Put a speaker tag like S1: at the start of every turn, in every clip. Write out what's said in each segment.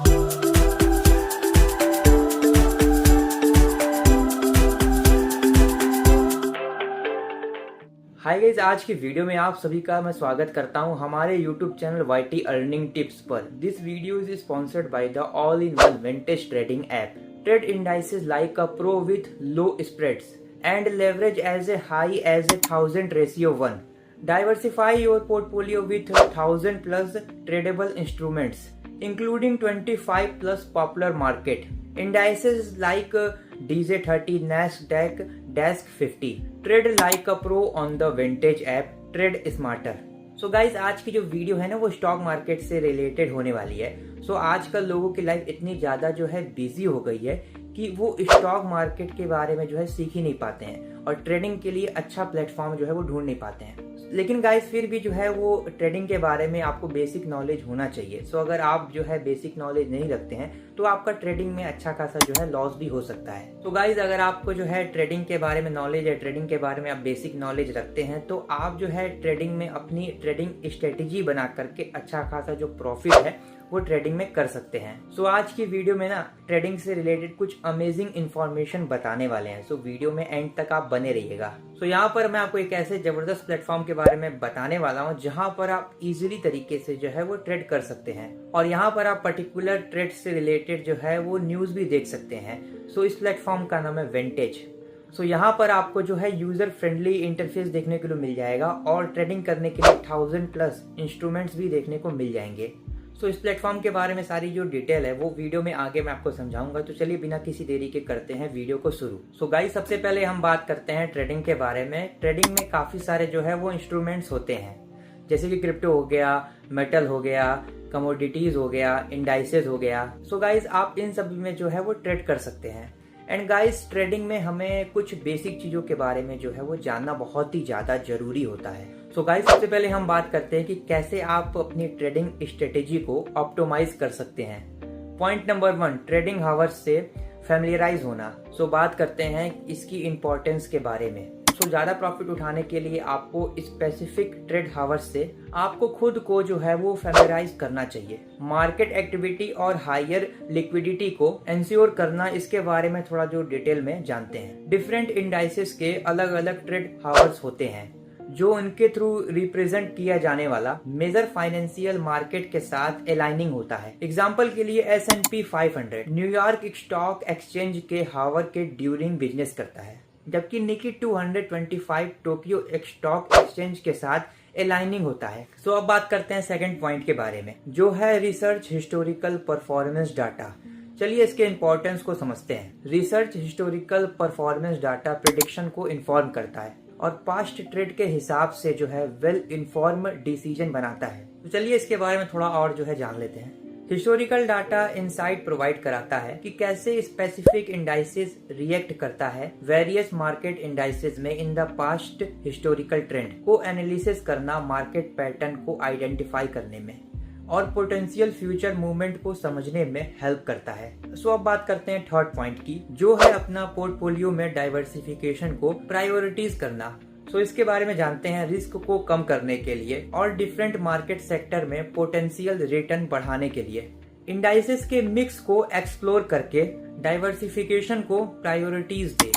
S1: Hi guys, आज की video में आप सभी का मैं स्वागत करता हूं हमारे YouTube channel YT earning tips पर। This video is sponsored by the all in one vintage trading app. Trade indices like a pro with low spreads and leverage as a high as 1000:1। Diversify your portfolio with 1000 plus tradable instruments, including 25 plus popular market indices like DJ30, Nasdaq, Dash 50. Trade like a pro on the Vintage app. Trade smarter. So guys, आज की जो video है ना वो stock market से related होने वाली है। सो आजकल लोगों की लाइफ इतनी ज्यादा जो है बिजी हो गई है कि वो स्टॉक मार्केट के बारे में जो है सीख ही नहीं पाते हैं और ट्रेडिंग के लिए अच्छा प्लेटफॉर्म जो है वो ढूंढ नहीं पाते हैं। लेकिन गाइज फिर भी जो है वो ट्रेडिंग के बारे में आपको बेसिक नॉलेज होना चाहिए। सो अगर आप जो है बेसिक नॉलेज नहीं रखते हैं तो आपका ट्रेडिंग में अच्छा खासा जो है लॉस भी हो सकता है। तो गाइज अगर आपको जो है ट्रेडिंग के बारे में नॉलेज है, ट्रेडिंग के बारे में आप बेसिक नॉलेज रखते हैं तो आप जो है ट्रेडिंग में अपनी ट्रेडिंग स्ट्रेटेजी बना करके अच्छा खासा जो प्रॉफिट है वो ट्रेडिंग में कर सकते हैं। सो आज की वीडियो में ना ट्रेडिंग से रिलेटेड कुछ अमेजिंग इन्फॉर्मेशन बताने वाले हैं। सो वीडियो में एंड तक आप बने रहिएगा। सो यहाँ पर मैं आपको एक ऐसे जबरदस्त प्लेटफॉर्म के बारे में बताने वाला हूँ जहाँ पर आप इजीली तरीके से जो है वो ट्रेड कर सकते हैं और यहाँ पर आप पर्टिकुलर ट्रेड से रिलेटेड जो है वो न्यूज भी देख सकते हैं। सो इस प्लेटफॉर्म का नाम है विंटेज। सो यहाँ पर आपको जो है यूजर फ्रेंडली इंटरफेस देखने के लिए मिल जाएगा और ट्रेडिंग करने के लिए 1000 प्लस इंस्ट्रूमेंट्स भी देखने को मिल जाएंगे। सो इस प्लेटफॉर्म के बारे में सारी जो डिटेल है वो वीडियो में आगे मैं आपको समझाऊंगा। तो चलिए बिना किसी देरी के करते हैं वीडियो को शुरू। सो गाइस, सबसे पहले हम बात करते हैं ट्रेडिंग के बारे में। ट्रेडिंग में काफी सारे जो है वो इंस्ट्रूमेंट्स होते हैं, जैसे कि क्रिप्टो हो गया, मेटल हो गया, कमोडिटीज हो गया, इंडाइसेस हो गया। सो गाइस आप इन सब में जो है वो ट्रेड कर सकते हैं। एंड गाइस ट्रेडिंग में हमें कुछ बेसिक चीजों के बारे में जो है वो जानना बहुत ही ज्यादा जरूरी होता है। सो गाइस सबसे पहले हम बात करते हैं कि कैसे आप अपनी ट्रेडिंग स्ट्रेटेजी को ऑप्टिमाइज कर सकते हैं। पॉइंट नंबर 1, ट्रेडिंग हावर्स से फैमिलियराइज होना। सो बात करते हैं इसकी इंपॉर्टेंस के बारे में। सो ज्यादा प्रॉफिट उठाने के लिए आपको स्पेसिफिक ट्रेड हावर्स से आपको खुद को जो है वो फैमिलियराइज करना चाहिए। मार्केट एक्टिविटी और हायर लिक्विडिटी को इंश्योर करना, इसके बारे में थोड़ा जो डिटेल में जानते हैं। डिफरेंट इंडाइसेस के अलग अलग ट्रेड हावर्स होते हैं जो उनके थ्रू रिप्रेजेंट किया जाने वाला मेजर फाइनेंशियल मार्केट के साथ अलाइनिंग होता है। एग्जांपल के लिए S&P 500 न्यूयॉर्क स्टॉक एक्सचेंज के हावर के ड्यूरिंग बिजनेस करता है, जबकि निकी 225 टोक्यो स्टॉक एक्सचेंज के साथ अलाइनिंग होता है। सो अब बात करते हैं सेकंड पॉइंट के बारे में, जो है रिसर्च हिस्टोरिकल परफॉर्मेंस डाटा। चलिए इसके इंपॉर्टेंस को समझते हैं। Research historical performance data prediction को इन्फॉर्म करता है और पास्ट ट्रेड के हिसाब से जो है वेल इन्फॉर्म्ड डिसीजन बनाता है। तो चलिए इसके बारे में थोड़ा और जो है जान लेते हैं। हिस्टोरिकल डाटा इंसाइट प्रोवाइड कराता है कि कैसे स्पेसिफिक इंडाइसेस रिएक्ट करता है वेरियस मार्केट इंडाइसेस में in the past. Historical trend को एनालिसिस करना मार्केट पैटर्न को आइडेंटिफाई करने में और पोटेंशियल फ्यूचर मूवमेंट को समझने में हेल्प करता है। सो अब बात करते हैं थर्ड पॉइंट की, जो है अपना पोर्टफोलियो में डाइवर्सिफिकेशन को प्रायोरिटीज करना। सो इसके बारे में जानते हैं। रिस्क को कम करने के लिए और डिफरेंट मार्केट सेक्टर में पोटेंशियल रिटर्न बढ़ाने के लिए इंडाइसेस के मिक्स को एक्सप्लोर करके डाइवर्सिफिकेशन को प्रायोरिटीज दे।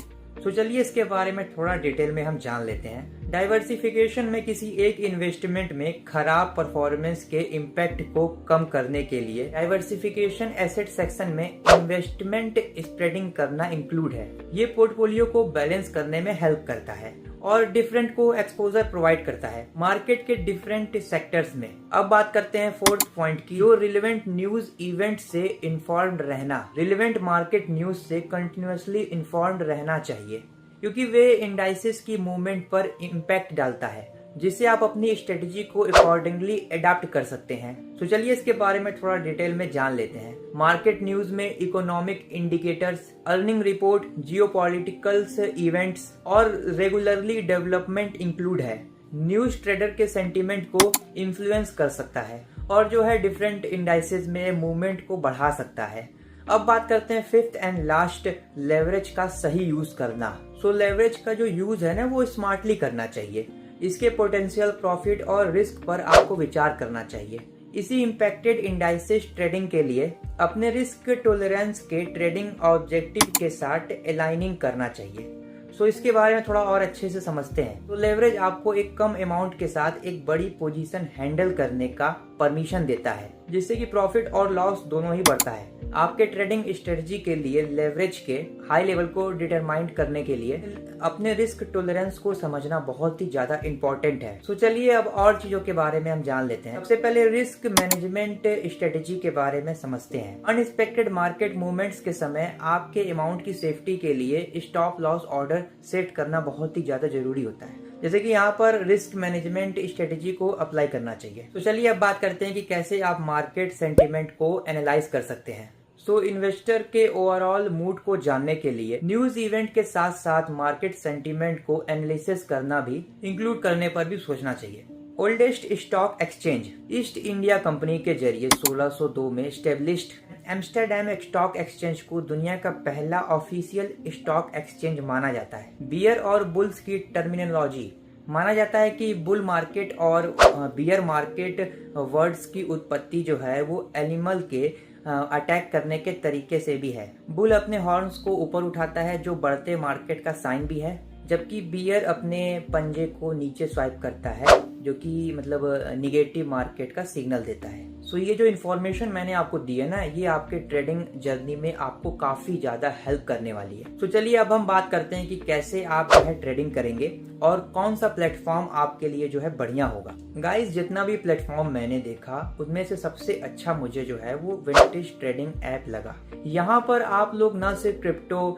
S1: तो चलिए इसके बारे में थोड़ा डिटेल में हम जान लेते हैं। डाइवर्सिफिकेशन में किसी एक इन्वेस्टमेंट में खराब परफॉर्मेंस के इम्पैक्ट को कम करने के लिए डाइवर्सिफिकेशन एसेट सेक्शन में इन्वेस्टमेंट स्प्रेडिंग करना इंक्लूड है। ये पोर्टफोलियो को बैलेंस करने में हेल्प करता है और डिफरेंट को एक्सपोजर प्रोवाइड करता है मार्केट के डिफरेंट सेक्टर्स में। अब बात करते हैं फोर्थ पॉइंट की, जो रिलेवेंट न्यूज इवेंट से इन्फॉर्म्ड रहना। रिलेवेंट मार्केट न्यूज से कंटिन्यूअसली इन्फॉर्म्ड रहना चाहिए क्योंकि वे इंडाइसेस की मूवमेंट पर इम्पैक्ट डालता है, जिससे आप अपनी स्ट्रेटेजी को अकॉर्डिंगली अडॉप्ट कर सकते हैं। तो चलिए इसके बारे में थोड़ा डिटेल में जान लेते हैं। मार्केट न्यूज में economic indicators, earning report, geopoliticals events और रेगुलरली डेवलपमेंट इंक्लूड है। न्यूज ट्रेडर के सेंटीमेंट को इन्फ्लुएंस कर सकता है और जो है डिफरेंट इंडाइसेस में मूवमेंट को बढ़ा सकता है। अब बात करते हैं फिफ्थ एंड लास्ट, लेवरेज का सही यूज करना। सो लेवरेज का जो यूज है ना वो स्मार्टली करना चाहिए। इसके पोटेंशियल प्रॉफिट और रिस्क पर आपको विचार करना चाहिए। इसी इम्पैक्टेड इंडाइसेस ट्रेडिंग के लिए अपने रिस्क टॉलरेंस के ट्रेडिंग ऑब्जेक्टिव के साथ अलाइनिंग करना चाहिए। सो इसके बारे में थोड़ा और अच्छे से समझते हैं। तो लेवरेज आपको एक कम अमाउंट के साथ एक बड़ी पोजीशन हैंडल करने का परमिशन देता है, जिससे कि प्रॉफिट और लॉस दोनों ही बढ़ता है। आपके ट्रेडिंग स्ट्रेटजी के लिए लेवरेज के हाई लेवल को डिटरमाइन करने के लिए अपने रिस्क टॉलरेंस को समझना बहुत ही ज्यादा इंपॉर्टेंट है। सो चलिए अब और चीजों के बारे में हम जान लेते हैं। सबसे पहले रिस्क मैनेजमेंट स्ट्रेटजी के बारे में समझते हैं। अनएक्सपेक्टेड मार्केट मूवमेंट्स के समय आपके अमाउंट की सेफ्टी के लिए स्टॉप लॉस ऑर्डर सेट करना बहुत ही ज्यादा जरूरी होता है। जैसे कि यहाँ पर रिस्क मैनेजमेंट स्ट्रेटजी को अप्लाई करना चाहिए। तो चलिए अब बात करते हैं कि कैसे आप मार्केट सेंटिमेंट को एनालाइज कर सकते हैं। सो इन्वेस्टर के ओवरऑल मूड को जानने के लिए न्यूज इवेंट के साथ साथ मार्केट सेंटिमेंट को एनालिसिस करना भी इंक्लूड करने पर भी सोचना चाहिए। Oldest stock exchange east India company के जरिए 1602 में स्टेब्लिश्ड एम्स्टरडैम स्टॉक एक्सचेंज को दुनिया का पहला ऑफिशियल स्टॉक एक्सचेंज माना जाता है। बियर और बुल्स की टर्मिनोलॉजी माना जाता है कि बुल मार्केट और बियर मार्केट वर्ड्स की उत्पत्ति जो है वो एनिमल के अटैक करने के तरीके से भी है। बुल अपने हॉर्न्स को ऊपर उठाता है जो बढ़ते मार्केट का साइन भी है, जबकि बियर अपने पंजे को नीचे स्वाइप करता है जो कि मतलब निगेटिव मार्केट का सिग्नल देता है। सो ये जो इन्फॉर्मेशन मैंने आपको दी है ना, ये आपके ट्रेडिंग जर्नी में आपको काफी ज्यादा हेल्प करने वाली है। तो चलिए अब हम बात करते हैं कि कैसे आप जो है ट्रेडिंग करेंगे और कौन सा प्लेटफॉर्म आपके लिए जो है बढ़िया होगा। गाइस, जितना भी प्लेटफॉर्म मैंने देखा उसमें से सबसे अच्छा मुझे जो है वो विंटेज ट्रेडिंग ऐप लगा। यहाँ पर आप लोग न सिर्फ क्रिप्टो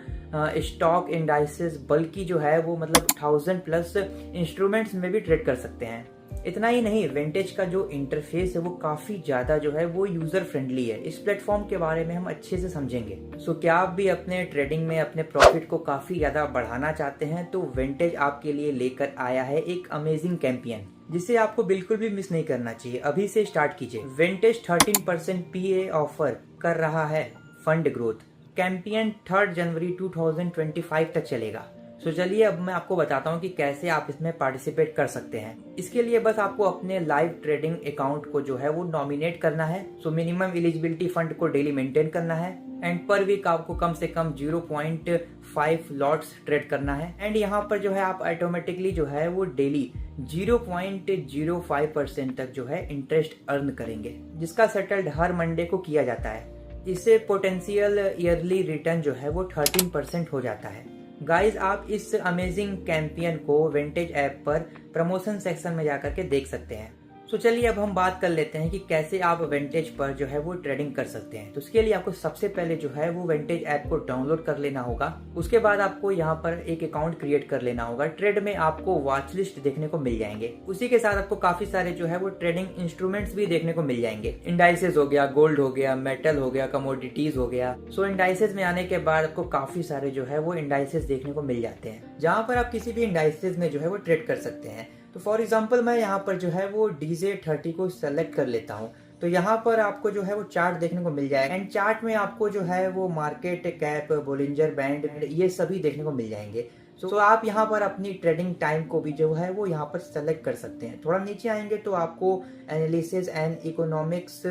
S1: स्टॉक इंडाइसेस बल्कि जो है वो मतलब 1000+ इंस्ट्रूमेंट्स में भी ट्रेड कर सकते हैं। इतना ही नहीं, विंटेज का जो इंटरफेस है वो काफी ज्यादा जो है वो यूजर फ्रेंडली है। इस प्लेटफॉर्म के बारे में हम अच्छे से समझेंगे। सो क्या आप भी अपने ट्रेडिंग में अपने प्रॉफिट को काफी ज्यादा बढ़ाना चाहते हैं तो विंटेज आपके लिए लेकर आया है एक अमेजिंग कैंपेन जिसे आपको बिल्कुल भी मिस नहीं करना चाहिए। अभी से स्टार्ट कीजिए। विंटेज 13% PA ऑफर कर रहा है फंड ग्रोथ। कैंपेन 3 जनवरी 2025 तक चलेगा। सो चलिए अब मैं आपको बताता हूँ कि कैसे आप इसमें पार्टिसिपेट कर सकते हैं। इसके लिए बस आपको अपने लाइव ट्रेडिंग अकाउंट को जो है वो नॉमिनेट करना है। सो मिनिमम एलिजिबिलिटी फंड को डेली मेंटेन करना है एंड पर वीक आपको कम से कम 0.5 लॉट्स ट्रेड करना है। एंड यहाँ पर जो है आप ऑटोमेटिकली जो है वो डेली 0.05% तक जो है इंटरेस्ट अर्न करेंगे, जिसका सेटल्ड हर मंडे को किया जाता है। इससे पोटेंशियल ईयरली रिटर्न जो है वो 13% हो जाता है। गाइज, आप इस अमेजिंग कैंपेन को विंटेज ऐप पर प्रमोशन सेक्शन में जाकर के देख सकते हैं। सो चलिए अब हम बात कर लेते हैं कि कैसे आप विंटेज पर जो है वो ट्रेडिंग कर सकते हैं। तो उसके लिए आपको सबसे पहले जो है वो विंटेज ऐप को डाउनलोड कर लेना होगा। उसके बाद आपको यहाँ पर एक अकाउंट क्रिएट कर लेना होगा। ट्रेड में आपको वॉच लिस्ट देखने को मिल जाएंगे। उसी के साथ आपको काफी सारे जो है वो ट्रेडिंग इंस्ट्रूमेंट्स भी देखने को मिल जाएंगे। इंडाइसेस हो गया, गोल्ड हो गया, मेटल हो गया, कमोडिटीज हो गया। सो इंडाइसेस में आने के बाद आपको काफी सारे जो है वो इंडाइसेस देखने को मिल जाते हैं, जहाँ पर आप किसी भी इंडाइसेस में जो है वो ट्रेड कर सकते हैं। तो फॉर एग्जांपल मैं यहाँ पर जो है वो DZ30 को सेलेक्ट कर लेता हूँ। तो यहाँ पर आपको जो है वो चार्ट देखने को मिल जाएगा एंड चार्ट में आपको जो है वो मार्केट कैप, बोलिंजर बैंड ये सभी देखने को मिल जाएंगे। तो आप यहाँ पर अपनी ट्रेडिंग टाइम को भी जो है वो यहाँ पर सेलेक्ट कर सकते हैं। थोड़ा नीचे आएंगे तो आपको एनालिसिस एंड इकोनॉमिक्स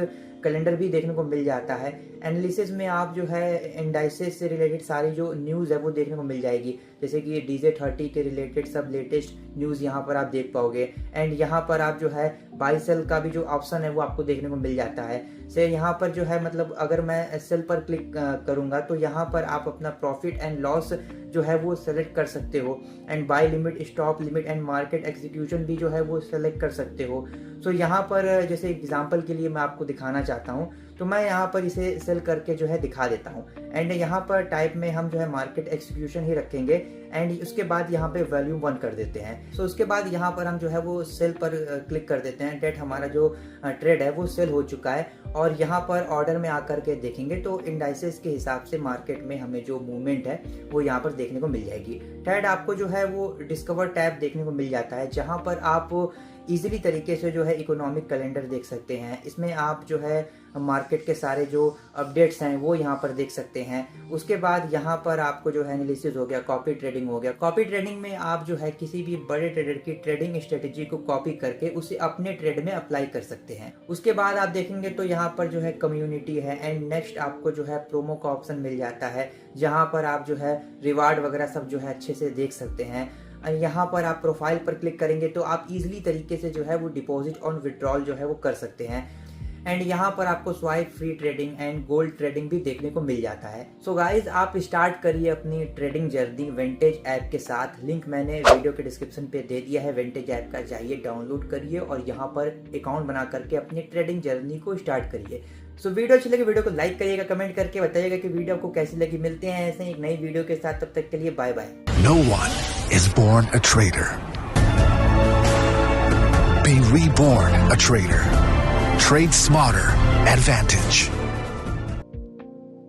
S1: कैलेंडर भी देखने को मिल जाता है। एनालिसिस में आप जो है इंडाइसेस से रिलेटेड सारी जो न्यूज़ है वो देखने को मिल जाएगी, जैसे कि DZ30 के रिलेटेड सब लेटेस्ट न्यूज़ यहाँ पर आप देख पाओगे। एंड यहाँ पर आप जो है बाई सेल का भी जो ऑप्शन है वो आपको देखने को मिल जाता है। से यहाँ पर जो है मतलब अगर मैं सेल पर क्लिक करूँगा तो यहाँ पर आप अपना प्रॉफिट एंड लॉस जो है वो सेलेक्ट कर सकते हो and buy limit, stop limit and market execution भी जो है वो सेलेक्ट कर सकते हो। सो यहाँ पर जैसे एग्जांपल के लिए मैं आपको दिखाना चाहता हूँ तो मैं यहाँ पर इसे सेल करके जो है दिखा देता हूँ। एंड यहाँ पर टाइप में हम जो है मार्केट एग्जीक्यूशन ही रखेंगे एंड उसके बाद यहाँ पे वॉल्यूम 1 कर देते हैं। सो उसके बाद यहाँ पर हम जो है वो सेल पर क्लिक कर देते हैं। डेट हमारा जो ट्रेड है वो सेल हो चुका है और यहाँ पर ऑर्डर में आकर के देखेंगे तो इंडाइसेस के हिसाब से मार्केट में हमें जो मूवमेंट है वो यहाँ पर देखने को मिल जाएगी। थर्ड आपको जो है वो डिस्कवर टैब देखने को मिल जाता है, जहाँ पर आप इजीली तरीके से जो है इकोनॉमिक कैलेंडर देख सकते हैं। इसमें आप जो है मार्केट के सारे जो अपडेट्स हैं वो यहाँ पर देख सकते हैं। उसके बाद यहाँ पर आपको जो है एनालिसिस हो गया, कॉपी ट्रेडिंग हो गया। कॉपी ट्रेडिंग में आप जो है किसी भी बड़े ट्रेडर की ट्रेडिंग स्ट्रेटेजी को कॉपी करके उसे अपने ट्रेड में अप्लाई कर सकते हैं। उसके बाद आप देखेंगे तो यहाँ पर जो है कम्युनिटी है एंड नेक्स्ट आपको जो है प्रोमो का ऑप्शन मिल जाता है, जहाँ पर आप जो है रिवार्ड वगैरह सब जो है अच्छे से देख सकते हैं। यहाँ पर आप प्रोफाइल पर क्लिक करेंगे तो आप इजीली तरीके से जो है वो डिपॉजिट और विड्रॉल जो है वो कर सकते हैं। एंड यहाँ पर आपको swipe free trading and gold trading भी देखने को मिल जाता है। सो गाइज आप स्टार्ट करिए अपनी ट्रेडिंग जर्नी विंटेज ऐप के साथ। लिंक मैंने वीडियो के डिस्क्रिप्शन पे दे दिया है। विंटेज ऐप का जाइए, डाउनलोड करिए और यहाँ पर अकाउंट बना करके अपनी ट्रेडिंग जर्नी को स्टार्ट करिए। सो वीडियो अच्छी लगी वीडियो को लाइक करिएगा, कमेंट करके बताइएगा कि वीडियो आपको कैसी लगी। मिलते हैं ऐसे ही एक नई वीडियो के साथ, तब तक के लिए bye bye.
S2: No one is born a trader. Be reborn a trader. Trade smarter. Advantage.